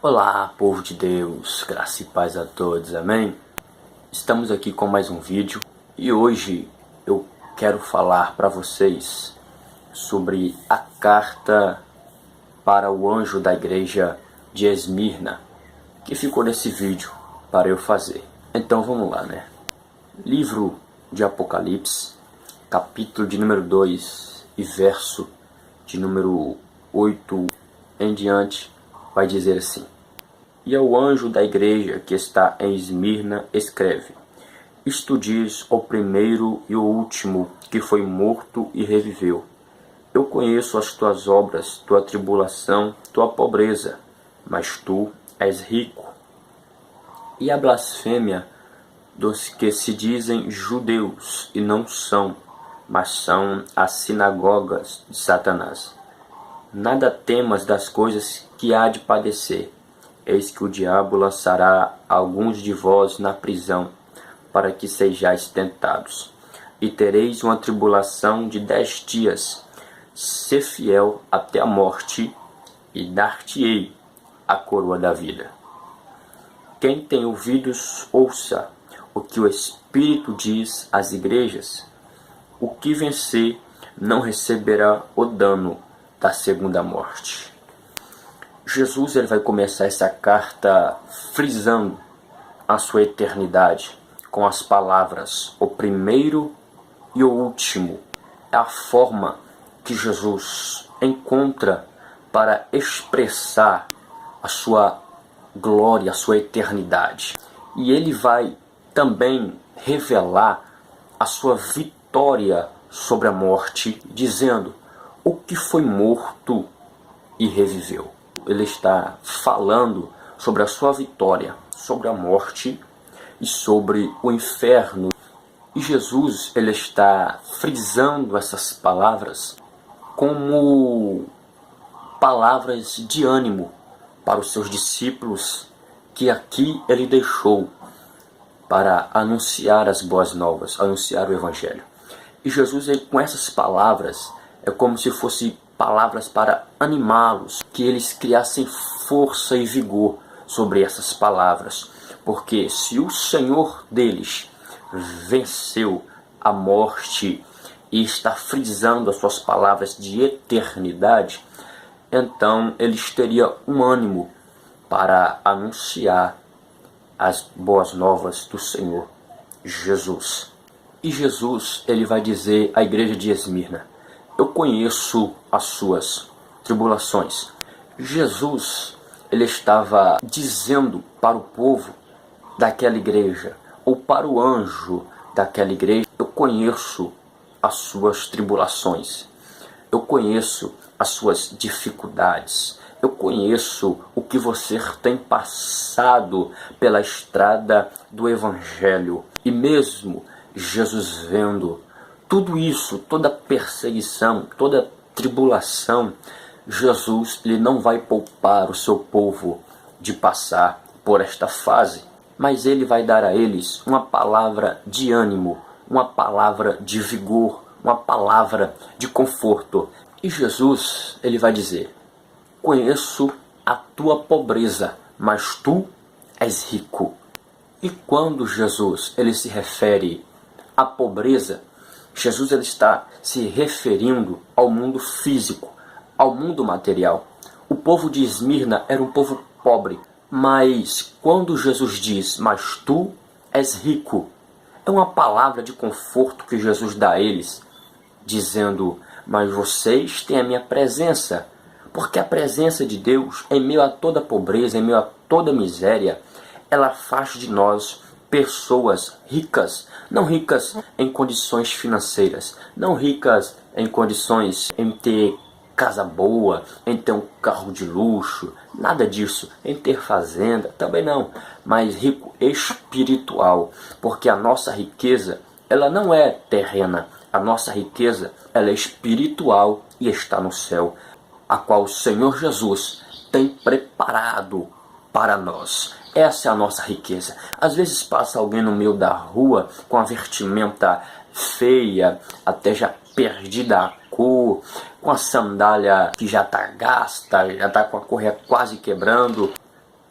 Olá, povo de Deus, graça e paz a todos, amém? Estamos aqui com mais um vídeo e hoje eu quero falar para vocês sobre a carta para o anjo da igreja de Esmirna, que ficou nesse vídeo para eu fazer. Então vamos lá, né? Livro de Apocalipse, capítulo de número 2 e verso de número 8 em diante, vai dizer assim: E ao anjo da igreja que está em Esmirna escreve: Isto diz o primeiro e o último, que foi morto e reviveu. Eu conheço as tuas obras, tua tribulação, tua pobreza, mas tu és rico. E a blasfêmia dos que se dizem judeus e não são, mas são as sinagogas de Satanás. Nada temas das coisas que há de padecer. Eis que o diabo lançará alguns de vós na prisão, para que sejais tentados. E tereis uma tribulação de 10 dias. Sê fiel até a morte, e dar-te-ei a coroa da vida. Quem tem ouvidos, ouça o que o Espírito diz às igrejas. O que vencer não receberá o dano da segunda morte. Jesus ele vai começar essa carta frisando a sua eternidade com as palavras o primeiro e o último. É a forma que Jesus encontra para expressar a sua glória, a sua eternidade. E ele vai também revelar a sua vitória sobre a morte, dizendo: o que foi morto e reviveu. Ele está falando sobre a sua vitória, sobre a morte e sobre o inferno. E Jesus ele está frisando essas palavras como palavras de ânimo para os seus discípulos que aqui ele deixou para anunciar as boas novas, anunciar o Evangelho. E Jesus, ele, com essas palavras, é como se fossem palavras para animá-los, que eles criassem força e vigor sobre essas palavras. Porque se o Senhor deles venceu a morte e está frisando as suas palavras de eternidade, então eles teriam um ânimo para anunciar as boas novas do Senhor Jesus. E Jesus ele vai dizer à igreja de Esmirna: eu conheço as suas tribulações. Jesus ele estava dizendo para o povo daquela igreja, ou para o anjo daquela igreja: eu conheço as suas tribulações, eu conheço as suas dificuldades, eu conheço o que você tem passado pela estrada do Evangelho. E mesmo Jesus vendo tudo isso, toda perseguição, toda tribulação, Jesus ele não vai poupar o seu povo de passar por esta fase, mas ele vai dar a eles uma palavra de ânimo, uma palavra de vigor, uma palavra de conforto. E Jesus ele vai dizer: conheço a tua pobreza, mas tu és rico. E quando Jesus ele se refere à pobreza, Jesus ele está se referindo ao mundo físico, ao mundo material. O povo de Esmirna era um povo pobre, mas quando Jesus diz: mas tu és rico, é uma palavra de conforto que Jesus dá a eles, dizendo: mas vocês têm a minha presença, porque a presença de Deus, em meio a toda pobreza, em meio a toda miséria, ela faz de nós pessoas ricas, não ricas em condições financeiras, não ricas em condições em ter casa boa, em ter um carro de luxo, nada disso, em ter fazenda, também não, mas rico espiritual, porque a nossa riqueza, ela não é terrena, a nossa riqueza, ela é espiritual e está no céu, a qual o Senhor Jesus tem preparado para nós. Essa é a nossa riqueza. Às vezes passa alguém no meio da rua com a vestimenta feia, até já perdida a cor, com a sandália que já está gasta, já está com a correia quase quebrando.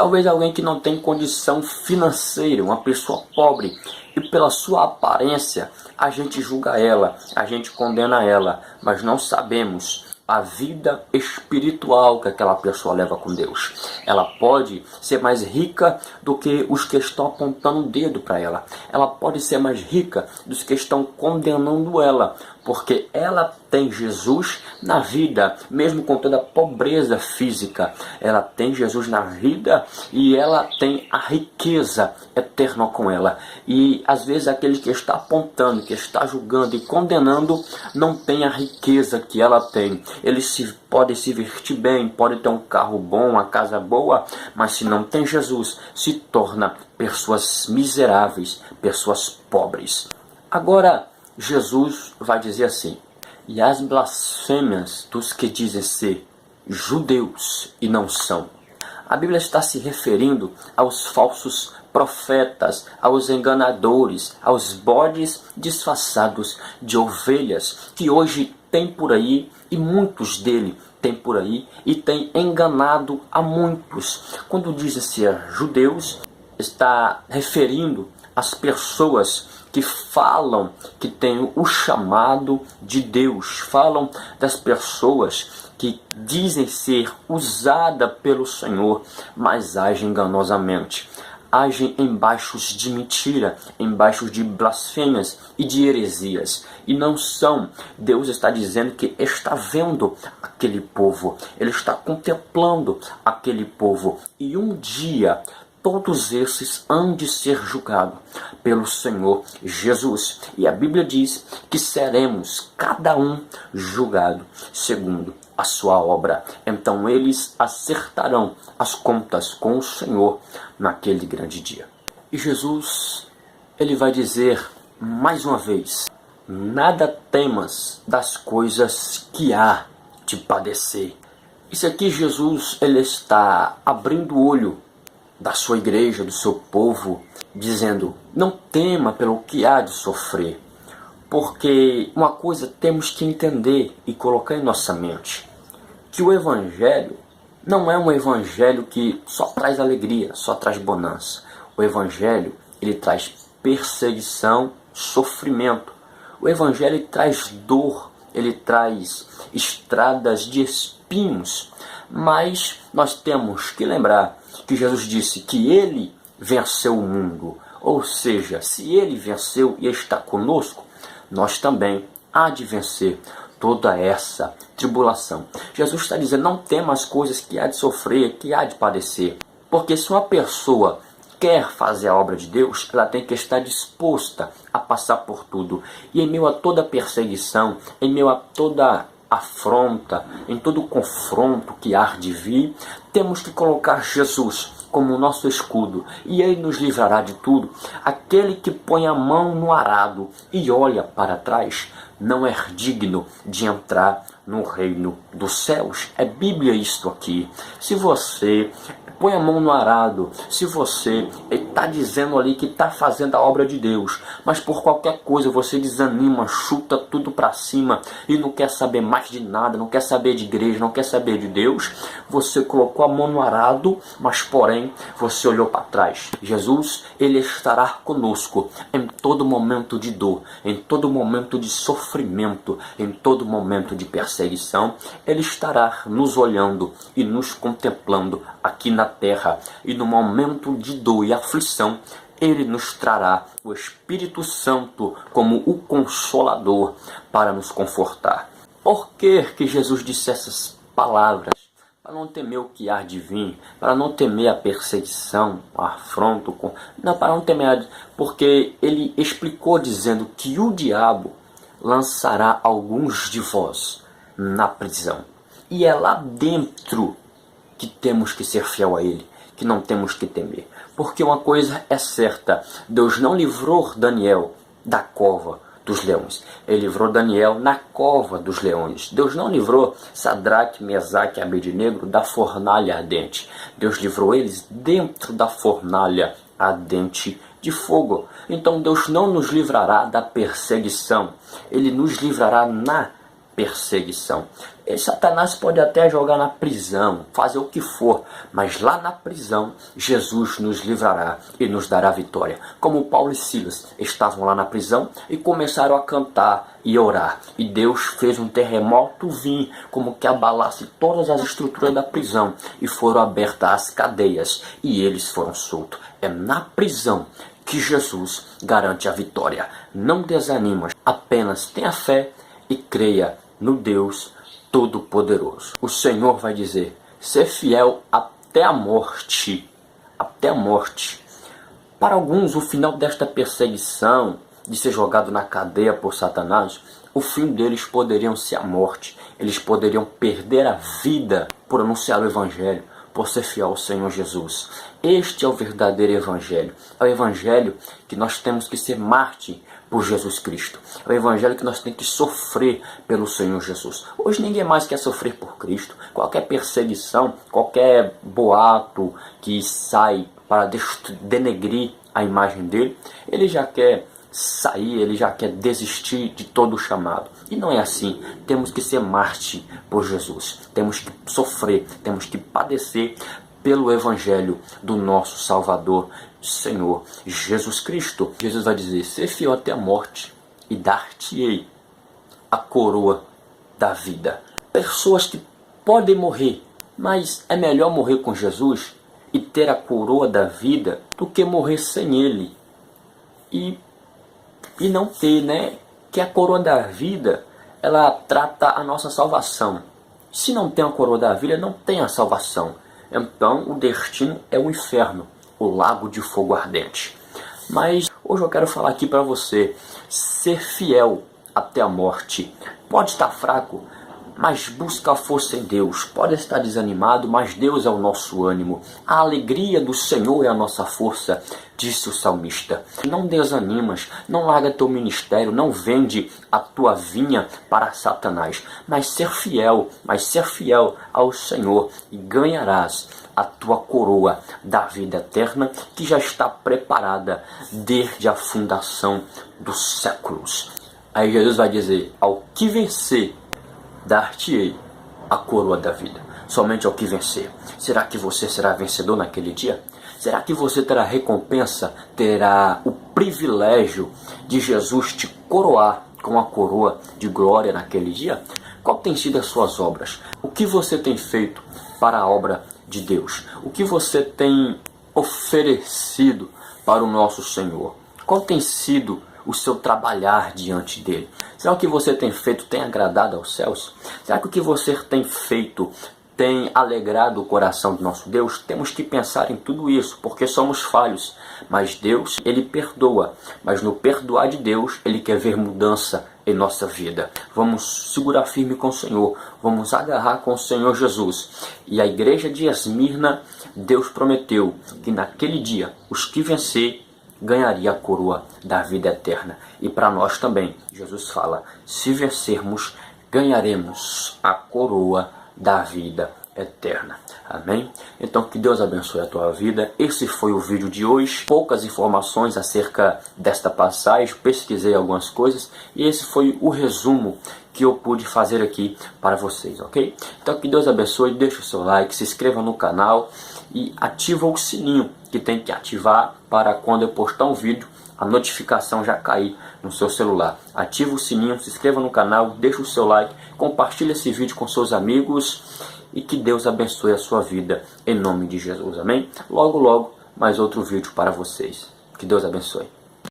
Talvez alguém que não tem condição financeira, uma pessoa pobre, e pela sua aparência a gente julga ela, a gente condena ela, mas não sabemos a vida espiritual que aquela pessoa leva com Deus. Ela pode ser mais rica do que os que estão apontando o dedo para ela. Ela pode ser mais rica dos que estão condenando ela, porque ela tem Jesus na vida, mesmo com toda a pobreza física. Ela tem Jesus na vida e ela tem a riqueza eterna com ela. E às vezes aquele que está apontando, que está julgando e condenando, não tem a riqueza que ela tem. Eles podem se vestir bem, podem ter um carro bom, uma casa boa, mas se não tem Jesus, se torna pessoas miseráveis, pessoas pobres. Agora, Jesus vai dizer assim: e as blasfêmias dos que dizem ser judeus e não são. A Bíblia está se referindo aos falsos profetas, aos enganadores, aos bodes disfarçados de ovelhas que hoje tem por aí, e muitos dele tem por aí, e tem enganado a muitos. Quando diz ser judeus, está referindo às pessoas que falam que têm o chamado de Deus, falam das pessoas que dizem ser usada pelo Senhor, mas agem enganosamente. Agem embaixos de mentira, embaixo de blasfêmias e de heresias. E não são. Deus está dizendo que está vendo aquele povo. Ele está contemplando aquele povo. E um dia todos esses hão de ser julgados pelo Senhor Jesus. E a Bíblia diz que seremos cada um julgado segundo a sua obra. Então eles acertarão as contas com o Senhor naquele grande dia. E Jesus, ele vai dizer mais uma vez: nada temas das coisas que há de padecer. Isso aqui Jesus, ele está abrindo o olho da sua igreja, do seu povo, dizendo: não tema pelo que há de sofrer. Porque uma coisa temos que entender e colocar em nossa mente: que o Evangelho não é um Evangelho que só traz alegria, só traz bonança. O Evangelho, ele traz perseguição, sofrimento. O Evangelho ele traz dor, ele traz estradas de espinhos. Mas nós temos que lembrar que Jesus disse que ele venceu o mundo. Ou seja, se ele venceu e está conosco, nós também há de vencer toda essa tribulação. Jesus está dizendo: não tema as coisas que há de sofrer, que há de padecer. Porque se uma pessoa quer fazer a obra de Deus, ela tem que estar disposta a passar por tudo. E em meio a toda perseguição, em meio a toda afronta, em todo confronto que há de vir, temos que colocar Jesus como o nosso escudo, e ele nos livrará de tudo. Aquele que põe a mão no arado e olha para trás não é digno de entrar no reino dos céus. É Bíblia isto aqui. Se você põe a mão no arado, se você está dizendo ali que está fazendo a obra de Deus, mas por qualquer coisa você desanima, chuta tudo para cima e não quer saber mais de nada, não quer saber de igreja, não quer saber de Deus, você colocou a mão no arado, mas porém você olhou para trás. Jesus, ele estará conosco em todo momento de dor, em todo momento de sofrimento, em todo momento de perseguição. Ele estará nos olhando e nos contemplando aqui na terra, e no momento de dor e aflição, ele nos trará o Espírito Santo como o Consolador para nos confortar. Por que Jesus disse essas palavras? Para não temer o que há de vir, para não temer a perseguição, o afronto, não, para não temer, porque ele explicou dizendo que o diabo lançará alguns de vós na prisão. E é lá dentro que temos que ser fiel a ele, que não temos que temer. Porque uma coisa é certa: Deus não livrou Daniel da cova dos leões. Ele livrou Daniel na cova dos leões. Deus não livrou Sadraque, Mesaque e Abednego da fornalha ardente. Deus livrou eles dentro da fornalha ardente de fogo. Então Deus não nos livrará da perseguição. Ele nos livrará na perseguição. E Satanás pode até jogar na prisão, fazer o que for, mas lá na prisão Jesus nos livrará e nos dará vitória. Como Paulo e Silas estavam lá na prisão e começaram a cantar e orar. E Deus fez um terremoto vir, como que abalasse todas as estruturas da prisão, e foram abertas as cadeias e eles foram soltos. É na prisão que Jesus garante a vitória. Não desanima, apenas tenha fé e creia no Deus Todo-Poderoso. O Senhor vai dizer: ser fiel até a morte. Até a morte. Para alguns, o final desta perseguição, de ser jogado na cadeia por Satanás, o fim deles poderiam ser a morte. Eles poderiam perder a vida por anunciar o Evangelho, por ser fiel ao Senhor Jesus. Este é o verdadeiro Evangelho. É o Evangelho que nós temos que ser mártir por Jesus Cristo. É o Evangelho que nós temos que sofrer pelo Senhor Jesus. Hoje ninguém mais quer sofrer por Cristo. Qualquer perseguição, qualquer boato que sai para denegrir a imagem dele, ele já quer sair, ele já quer desistir de todo o chamado. E não é assim. Temos que ser mártir por Jesus. Temos que sofrer, temos que padecer pelo Evangelho do nosso Salvador, Senhor Jesus Cristo. Jesus vai dizer: ser fiel até a morte e dar-te-ei a coroa da vida. Pessoas que podem morrer, mas é melhor morrer com Jesus e ter a coroa da vida do que morrer sem Ele e não ter, né? Que a coroa da vida, ela trata a nossa salvação. Se não tem a coroa da vida, não tem a salvação. Então o destino é o inferno, o lago de fogo ardente. Mas hoje eu quero falar aqui para você: ser fiel até a morte. Pode estar fraco, mas busca a força em Deus. Pode estar desanimado, mas Deus é o nosso ânimo. A alegria do Senhor é a nossa força, disse o salmista. Não desanimas, não larga teu ministério, não vende a tua vinha para Satanás, mas ser fiel ao Senhor, e ganharás a tua coroa da vida eterna, que já está preparada desde a fundação dos séculos. Aí Jesus vai dizer: ao que vencer, dar-te-ei a coroa da vida. Somente ao que vencer. Será que você será vencedor naquele dia? Será que você terá recompensa, terá o privilégio de Jesus te coroar com a coroa de glória naquele dia? Qual tem sido as suas obras? O que você tem feito para a obra de Deus? O que você tem oferecido para o nosso Senhor? Qual tem sido o seu trabalhar diante dele? Será que o que você tem feito tem agradado aos céus? Será que o que você tem feito tem alegrado o coração do nosso Deus? Temos que pensar em tudo isso, porque somos falhos. Mas Deus, Ele perdoa. Mas no perdoar de Deus, Ele quer ver mudança em nossa vida. Vamos segurar firme com o Senhor. Vamos agarrar com o Senhor Jesus. E a igreja de Esmirna, Deus prometeu que naquele dia, os que vencer ganharia a coroa da vida eterna. E para nós também, Jesus fala: se vencermos, ganharemos a coroa da vida eterna. Amém? Então que Deus abençoe a tua vida. Esse foi o vídeo de hoje. Poucas informações acerca desta passagem. Pesquisei algumas coisas e esse foi o resumo que eu pude fazer aqui para vocês, ok? Então que Deus abençoe. Deixa o seu like, se inscreva no canal e ativa o sininho que tem que ativar para quando eu postar um vídeo a notificação já cair no seu celular. Ativa o sininho, se inscreva no canal, deixa o seu like, compartilhe esse vídeo com seus amigos e que Deus abençoe a sua vida em nome de Jesus, amém? Logo, logo, mais outro vídeo para vocês. Que Deus abençoe.